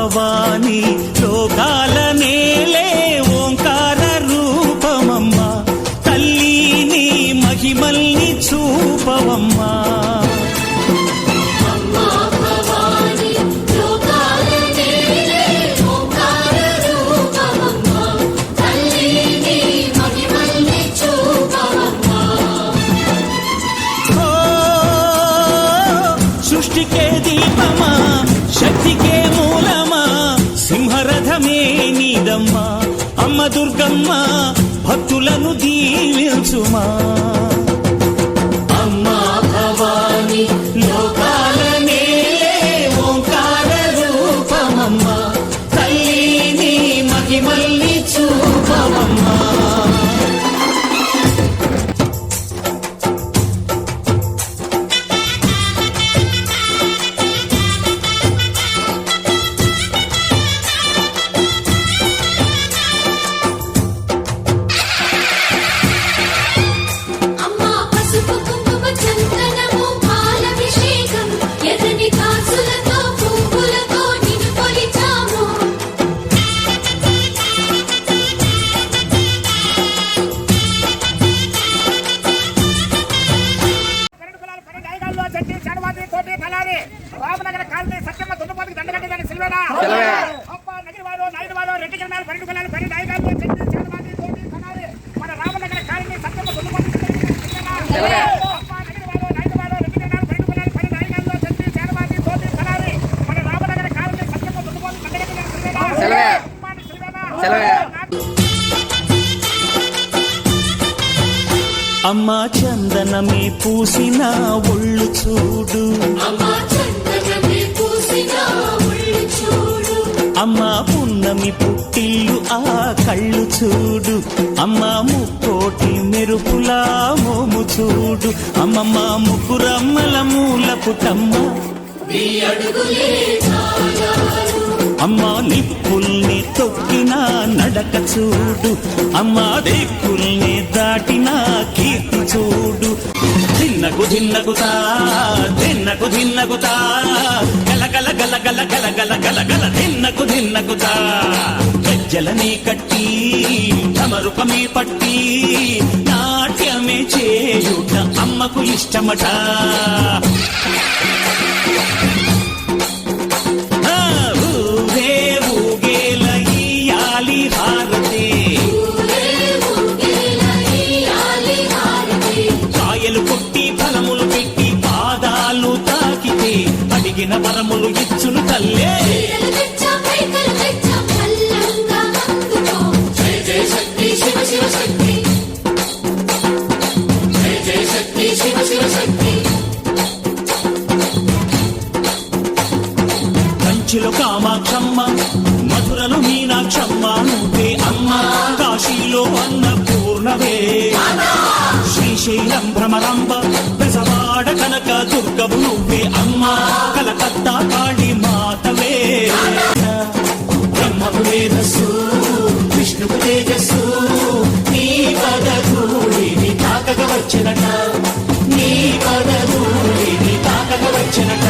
భవాని లోకాల నేలే ఓంకార రూపమమ్మా తల్లి నీ మహిమల్ని చూపవమ్మా సృష్టికే దీపమా శక్తికే మూలమా సింహరథమే నీదమ్మా అమ్మ దుర్గమ్మ భక్తులను దీవించుమా అమ్మా భవాని లోకాల నేలే ఓంకార రూపమమ్మా తల్లి నీ మహిమల్ని చూపవమ్మా రామనగర కాలనీ సత్యమ్మ దున్నపోతుకి దండగట్టి దాని సిల్వేనా అప్ప నగిరివాడు నాయుడువాడు రెడ్డి కిరణాలు పన్నెండు కులాలు పని నాయకులు చెట్టు చేతమాది తోటి కనాలి మన రామనగర కాలనీ సత్యమ్మ దున్నపోతుకి సిల్వేనా అప్ప నగిరివాడు నాయుడువాడు రెడ్డి కిరణాలు పన్నెండు కులాలు పని నాయకులు చెట్టు చేతమాది తోటి కనాలి మన రామనగర కాలనీ సత్యమ్మ దున్నపోతుకి దండగట్టి దాని సిల్వేనా అమ్మా చందనమే పూసిన ఒళ్ళు చూడు అమ్మా పున్నమి పుట్టిల్లు ఆ కళ్ళు చూడు అమ్మా ముక్కోటి మెరుపులా మోము చూడు అమ్మమ్మ ముగ్గురమ్మల మూల పుటమ్మ అమ్మా నిప్పుల్ని తొక్కిన నడక చూడు అమ్మా దిక్కుల్ని దాటిన కీర్తి చూడు దిన్నకు దిన్నకుతా దిన్నకు దిన్నకుతా గలగల గలగల గలగల గలగల దిన్నకు దిన్నకుతా గజ్జలనే కట్టి తమరుపమే పట్టి నాట్యమే చేయుట అమ్మకు ఇష్టమట కాయలు కొట్టి ఫలములు పెట్టి పాదాలు తాకితే అడిగిన వరములు ఇచ్చును తల్లే కంచిలో కామాక్షమ్మ మధురలో మీనాక్షమ్మ నువ్వే అమ్మ కాశీలో అన్నపూర్ణవే శ్రీశైలం భ్రమరంబ బెజవాడ కనక దుర్గవు నువ్వే అమ్మ కలకత్తా కాళీ మాతవే బ్రహ్మకు వేదస్సు విష్ణుకు తేజస్సు నీ పదధూళిని తాకగ వచ్చినట నీ పదధూళిని తాకగ వచ్చినట